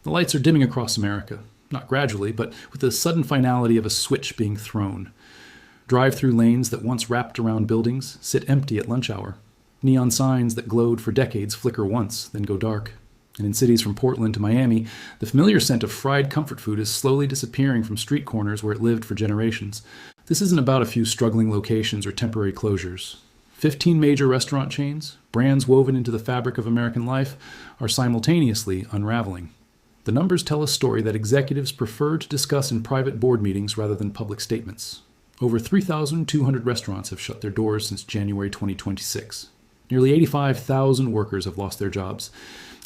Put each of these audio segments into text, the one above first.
The lights are dimming across America, not gradually, but with the sudden finality of a switch being thrown. Drive-through lanes that once wrapped around buildings sit empty at lunch hour. Neon signs that glowed for decades flicker once, then go dark. And in cities from Portland to Miami, the familiar scent of fried comfort food is slowly disappearing from street corners where it lived for generations. This isn't about a few struggling locations or temporary closures. 15 major restaurant chains, brands woven into the fabric of American life, are simultaneously unraveling. The numbers tell a story that executives prefer to discuss in private board meetings rather than public statements. Over 3,200 restaurants have shut their doors since January 2026. Nearly 85,000 workers have lost their jobs.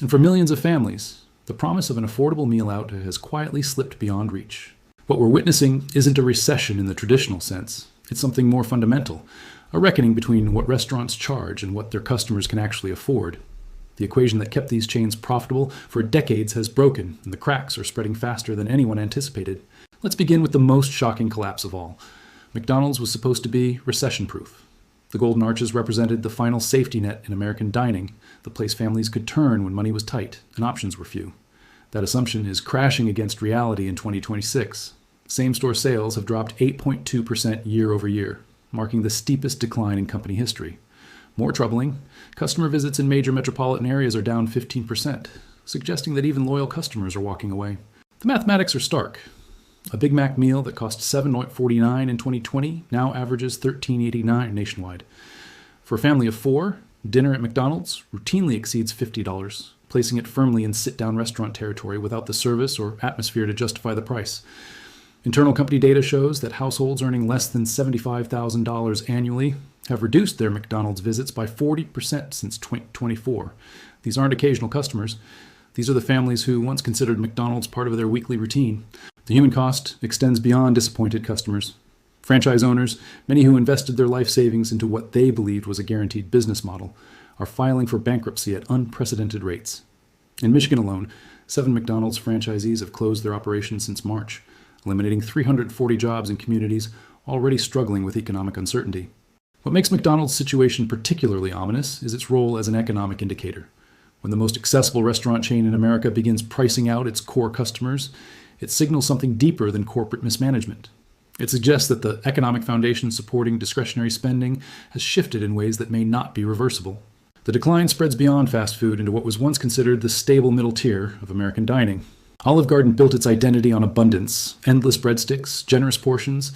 And for millions of families, the promise of an affordable meal out has quietly slipped beyond reach. What we're witnessing isn't a recession in the traditional sense. It's something more fundamental, a reckoning between what restaurants charge and what their customers can actually afford. The equation that kept these chains profitable for decades has broken, and the cracks are spreading faster than anyone anticipated. Let's begin with the most shocking collapse of all. McDonald's was supposed to be recession-proof. The golden arches represented the final safety net in American dining, the place families could turn when money was tight and options were few. That assumption is crashing against reality in 2026. Same-store sales have dropped 8.2% year over year, marking the steepest decline in company history. More troubling, customer visits in major metropolitan areas are down 15%, suggesting that even loyal customers are walking away. The mathematics are stark. A Big Mac meal that cost $7.49 in 2020 now averages $13.89 nationwide. For a family of four, dinner at McDonald's routinely exceeds $50, placing it firmly in sit-down restaurant territory without the service or atmosphere to justify the price. Internal company data shows that households earning less than $75,000 annually have reduced their McDonald's visits by 40% since 2024. These aren't occasional customers. These are the families who once considered McDonald's part of their weekly routine. The human cost extends beyond disappointed customers. Franchise owners, many who invested their life savings into what they believed was a guaranteed business model, are filing for bankruptcy at unprecedented rates. In Michigan alone, 7 McDonald's franchisees have closed their operations since March, eliminating 340 jobs in communities already struggling with economic uncertainty. What makes McDonald's situation particularly ominous is its role as an economic indicator. When the most accessible restaurant chain in America begins pricing out its core customers, it signals something deeper than corporate mismanagement. It suggests that the economic foundation supporting discretionary spending has shifted in ways that may not be reversible. The decline spreads beyond fast food into what was once considered the stable middle tier of American dining. Olive Garden built its identity on abundance, endless breadsticks, generous portions,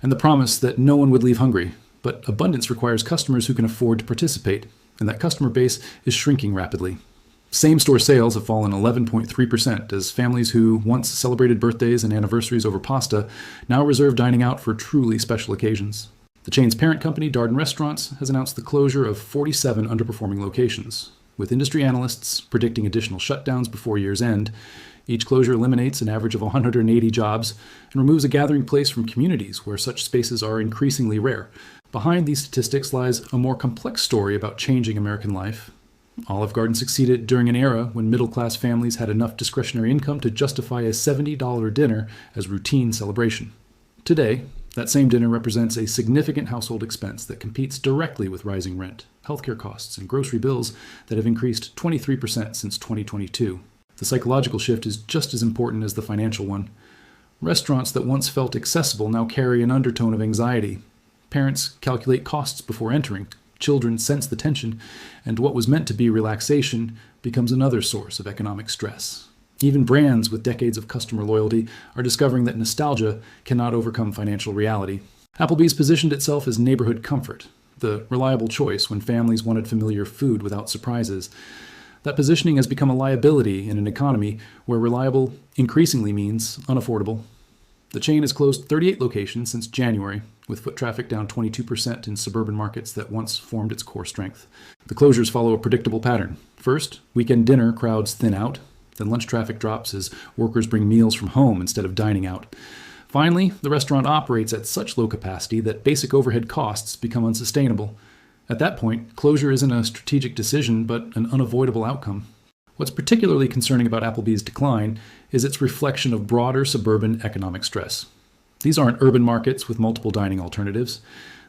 and the promise that no one would leave hungry. But abundance requires customers who can afford to participate, and that customer base is shrinking rapidly. Same-store sales have fallen 11.3% as families who once celebrated birthdays and anniversaries over pasta now reserve dining out for truly special occasions. The chain's parent company, Darden Restaurants, has announced the closure of 47 underperforming locations, with industry analysts predicting additional shutdowns before year's end. Each closure eliminates an average of 180 jobs and removes a gathering place from communities where such spaces are increasingly rare. Behind these statistics lies a more complex story about changing American life. Olive Garden succeeded during an era when middle-class families had enough discretionary income to justify a $70 dinner as routine celebration. Today, that same dinner represents a significant household expense that competes directly with rising rent, healthcare costs, and grocery bills that have increased 23% since 2022. The psychological shift is just as important as the financial one. Restaurants that once felt accessible now carry an undertone of anxiety. Parents calculate costs before entering. Children sense the tension, and what was meant to be relaxation becomes another source of economic stress. Even brands with decades of customer loyalty are discovering that nostalgia cannot overcome financial reality. Applebee's positioned itself as neighborhood comfort, the reliable choice when families wanted familiar food without surprises. That positioning has become a liability in an economy where reliable increasingly means unaffordable. The chain has closed 38 locations since January, with foot traffic down 22% in suburban markets that once formed its core strength. The closures follow a predictable pattern. First, weekend dinner crowds thin out. Then lunch traffic drops as workers bring meals from home instead of dining out. Finally, the restaurant operates at such low capacity that basic overhead costs become unsustainable. At that point, closure isn't a strategic decision, but an unavoidable outcome. What's particularly concerning about Applebee's decline is its reflection of broader suburban economic stress. These aren't urban markets with multiple dining alternatives.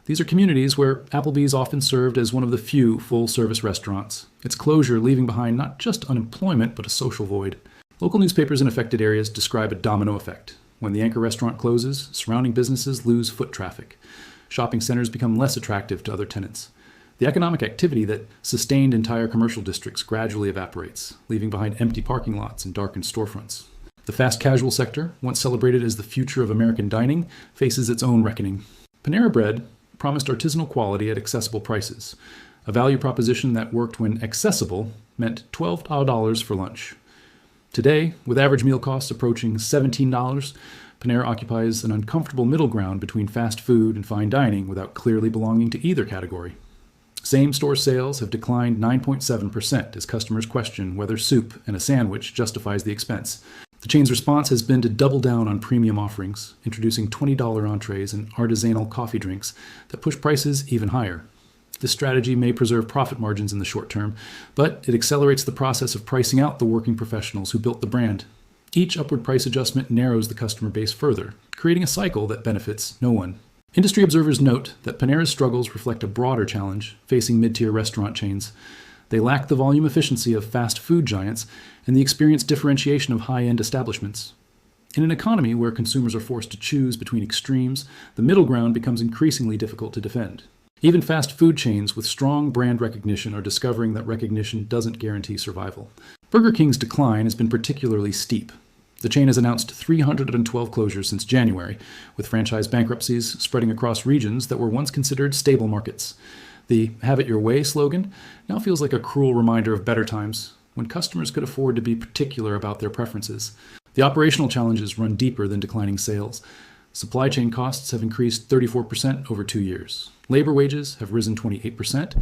These are communities where Applebee's often served as one of the few full-service restaurants, its closure leaving behind not just unemployment but a social void. Local newspapers in affected areas describe a domino effect. When the anchor restaurant closes, surrounding businesses lose foot traffic. Shopping centers become less attractive to other tenants. The economic activity that sustained entire commercial districts gradually evaporates, leaving behind empty parking lots and darkened storefronts. The fast casual sector, once celebrated as the future of American dining, faces its own reckoning. Panera Bread promised artisanal quality at accessible prices, a value proposition that worked when accessible meant $12 for lunch. Today, with average meal costs approaching $17, Panera occupies an uncomfortable middle ground between fast food and fine dining without clearly belonging to either category. Same-store sales have declined 9.7% as customers question whether soup and a sandwich justifies the expense. The chain's response has been to double down on premium offerings, introducing $20 entrees and artisanal coffee drinks that push prices even higher. This strategy may preserve profit margins in the short term, but it accelerates the process of pricing out the working professionals who built the brand. Each upward price adjustment narrows the customer base further, creating a cycle that benefits no one. Industry observers note that Panera's struggles reflect a broader challenge facing mid-tier restaurant chains. They lack the volume efficiency of fast food giants and the experience differentiation of high-end establishments. In an economy where consumers are forced to choose between extremes, the middle ground becomes increasingly difficult to defend. Even fast food chains with strong brand recognition are discovering that recognition doesn't guarantee survival. Burger King's decline has been particularly steep. The chain has announced 312 closures since January, with franchise bankruptcies spreading across regions that were once considered stable markets. The "have it your way" slogan now feels like a cruel reminder of better times, when customers could afford to be particular about their preferences. The operational challenges run deeper than declining sales. Supply chain costs have increased 34% over 2 years. Labor wages have risen 28%,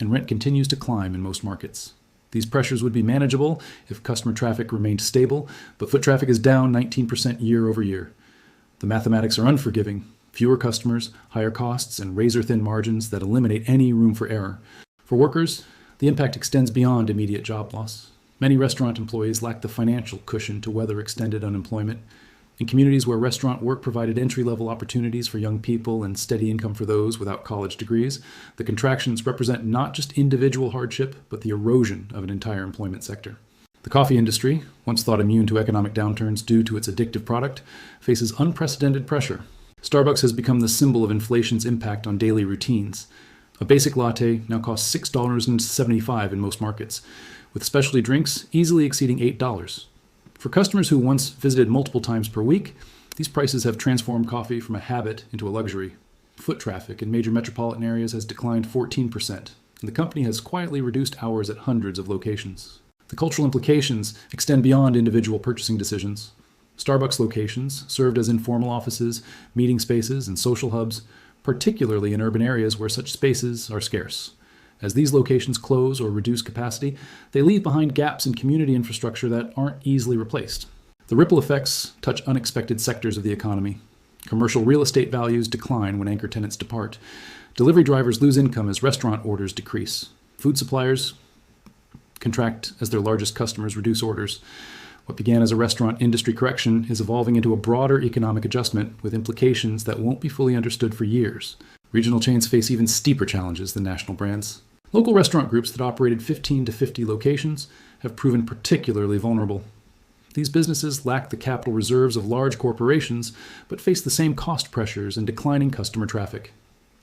and rent continues to climb in most markets. These pressures would be manageable if customer traffic remained stable, but foot traffic is down 19% year over year. The mathematics are unforgiving. Fewer customers, higher costs, and razor-thin margins that eliminate any room for error. For workers, the impact extends beyond immediate job loss. Many restaurant employees lack the financial cushion to weather extended unemployment. In communities where restaurant work provided entry-level opportunities for young people and steady income for those without college degrees, the contractions represent not just individual hardship, but the erosion of an entire employment sector. The coffee industry, once thought immune to economic downturns due to its addictive product, faces unprecedented pressure. Starbucks has become the symbol of inflation's impact on daily routines. A basic latte now costs $6.75 in most markets, with specialty drinks easily exceeding $8. For customers who once visited multiple times per week, these prices have transformed coffee from a habit into a luxury. Foot traffic in major metropolitan areas has declined 14%, and the company has quietly reduced hours at hundreds of locations. The cultural implications extend beyond individual purchasing decisions. Starbucks locations served as informal offices, meeting spaces, and social hubs, particularly in urban areas where such spaces are scarce. As these locations close or reduce capacity, they leave behind gaps in community infrastructure that aren't easily replaced. The ripple effects touch unexpected sectors of the economy. Commercial real estate values decline when anchor tenants depart. Delivery drivers lose income as restaurant orders decrease. Food suppliers contract as their largest customers reduce orders. What began as a restaurant industry correction is evolving into a broader economic adjustment with implications that won't be fully understood for years. Regional chains face even steeper challenges than national brands. Local restaurant groups that operated 15 to 50 locations have proven particularly vulnerable. These businesses lack the capital reserves of large corporations, but face the same cost pressures and declining customer traffic.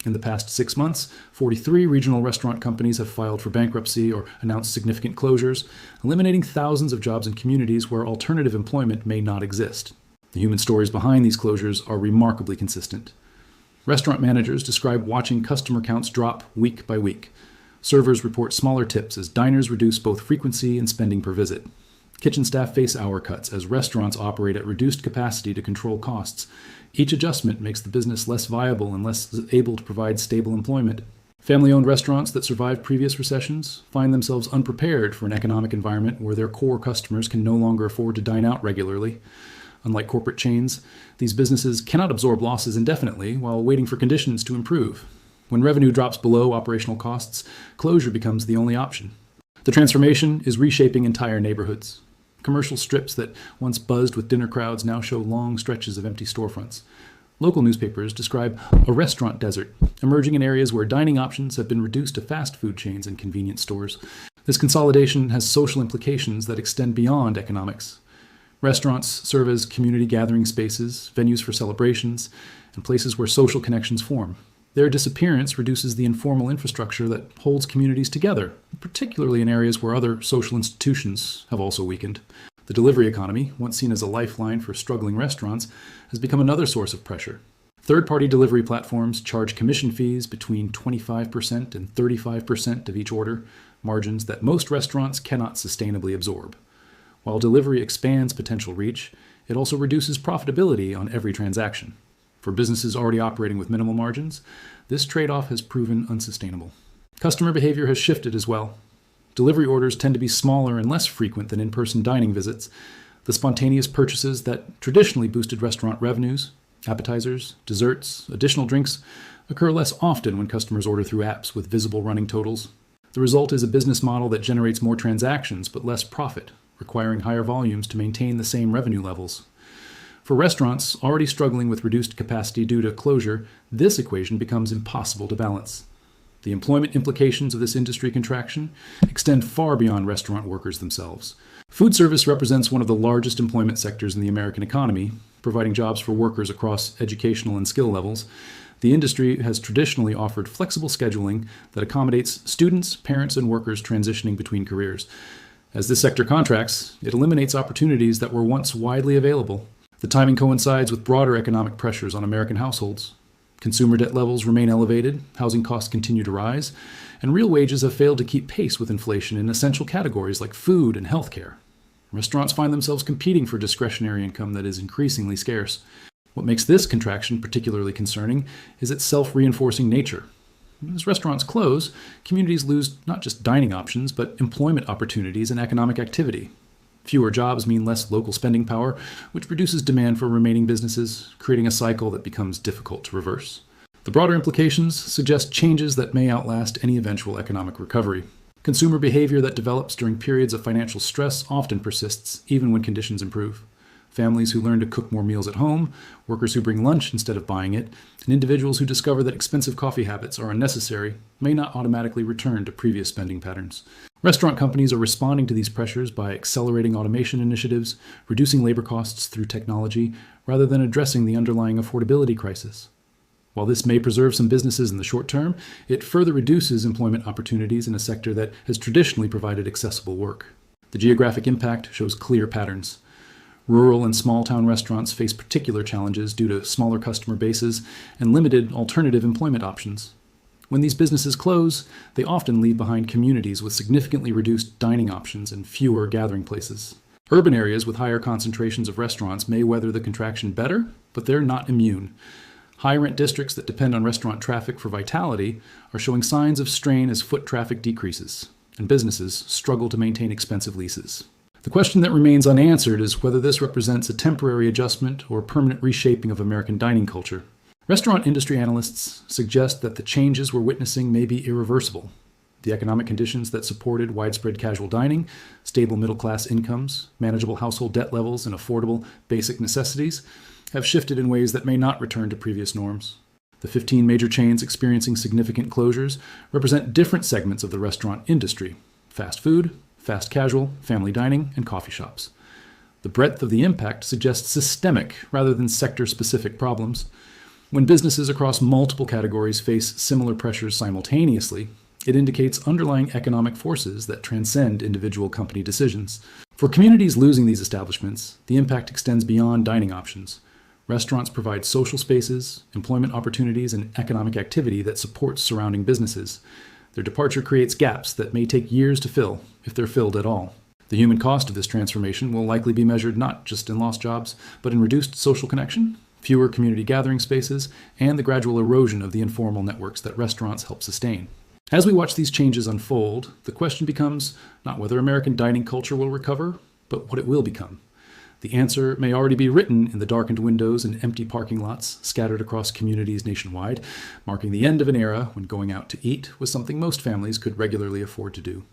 In the past 6 months, 43 regional restaurant companies have filed for bankruptcy or announced significant closures, eliminating thousands of jobs in communities where alternative employment may not exist. The human stories behind these closures are remarkably consistent. Restaurant managers describe watching customer counts drop week by week. Servers report smaller tips as diners reduce both frequency and spending per visit. Kitchen staff face hour cuts as restaurants operate at reduced capacity to control costs. Each adjustment makes the business less viable and less able to provide stable employment. Family-owned restaurants that survived previous recessions find themselves unprepared for an economic environment where their core customers can no longer afford to dine out regularly. Unlike corporate chains, these businesses cannot absorb losses indefinitely while waiting for conditions to improve. When revenue drops below operational costs, closure becomes the only option. The transformation is reshaping entire neighborhoods. Commercial strips that once buzzed with dinner crowds now show long stretches of empty storefronts. Local newspapers describe a restaurant desert emerging in areas where dining options have been reduced to fast food chains and convenience stores. This consolidation has social implications that extend beyond economics. Restaurants serve as community gathering spaces, venues for celebrations, and places where social connections form. Their disappearance reduces the informal infrastructure that holds communities together, particularly in areas where other social institutions have also weakened. The delivery economy, once seen as a lifeline for struggling restaurants, has become another source of pressure. Third-party delivery platforms charge commission fees between 25% and 35% of each order, margins that most restaurants cannot sustainably absorb. While delivery expands potential reach, it also reduces profitability on every transaction. For businesses already operating with minimal margins, this trade-off has proven unsustainable. Customer behavior has shifted as well. Delivery orders tend to be smaller and less frequent than in-person dining visits. The spontaneous purchases that traditionally boosted restaurant revenues, appetizers, desserts, additional drinks, occur less often when customers order through apps with visible running totals. The result is a business model that generates more transactions but less profit, requiring higher volumes to maintain the same revenue levels. For restaurants already struggling with reduced capacity due to closure, this equation becomes impossible to balance. The employment implications of this industry contraction extend far beyond restaurant workers themselves. Food service represents one of the largest employment sectors in the American economy, providing jobs for workers across educational and skill levels. The industry has traditionally offered flexible scheduling that accommodates students, parents, and workers transitioning between careers. As this sector contracts, it eliminates opportunities that were once widely available. The timing coincides with broader economic pressures on American households. Consumer debt levels remain elevated, housing costs continue to rise, and real wages have failed to keep pace with inflation in essential categories like food and healthcare. Restaurants find themselves competing for discretionary income that is increasingly scarce. What makes this contraction particularly concerning is its self-reinforcing nature. As restaurants close, communities lose not just dining options, but employment opportunities and economic activity. Fewer jobs mean less local spending power, which reduces demand for remaining businesses, creating a cycle that becomes difficult to reverse. The broader implications suggest changes that may outlast any eventual economic recovery. Consumer behavior that develops during periods of financial stress often persists, even when conditions improve. Families who learn to cook more meals at home, workers who bring lunch instead of buying it, and individuals who discover that expensive coffee habits are unnecessary may not automatically return to previous spending patterns. Restaurant companies are responding to these pressures by accelerating automation initiatives, reducing labor costs through technology, rather than addressing the underlying affordability crisis. While this may preserve some businesses in the short term, it further reduces employment opportunities in a sector that has traditionally provided accessible work. The geographic impact shows clear patterns. Rural and small-town restaurants face particular challenges due to smaller customer bases and limited alternative employment options. When these businesses close, they often leave behind communities with significantly reduced dining options and fewer gathering places. Urban areas with higher concentrations of restaurants may weather the contraction better, but they're not immune. High-rent districts that depend on restaurant traffic for vitality are showing signs of strain as foot traffic decreases, and businesses struggle to maintain expensive leases. The question that remains unanswered is whether this represents a temporary adjustment or permanent reshaping of American dining culture. Restaurant industry analysts suggest that the changes we're witnessing may be irreversible. The economic conditions that supported widespread casual dining, stable middle-class incomes, manageable household debt levels, and affordable basic necessities have shifted in ways that may not return to previous norms. The 15 major chains experiencing significant closures represent different segments of the restaurant industry: fast food, fast casual, family dining, and coffee shops. The breadth of the impact suggests systemic rather than sector-specific problems. When businesses across multiple categories face similar pressures simultaneously, it indicates underlying economic forces that transcend individual company decisions. For communities losing these establishments, the impact extends beyond dining options. Restaurants provide social spaces, employment opportunities, and economic activity that supports surrounding businesses. Their departure creates gaps that may take years to fill, if they're filled at all. The human cost of this transformation will likely be measured not just in lost jobs, but in reduced social connection, fewer community gathering spaces, and the gradual erosion of the informal networks that restaurants help sustain. As we watch these changes unfold, the question becomes not whether American dining culture will recover, but what it will become. The answer may already be written in the darkened windows and empty parking lots scattered across communities nationwide, marking the end of an era when going out to eat was something most families could regularly afford to do.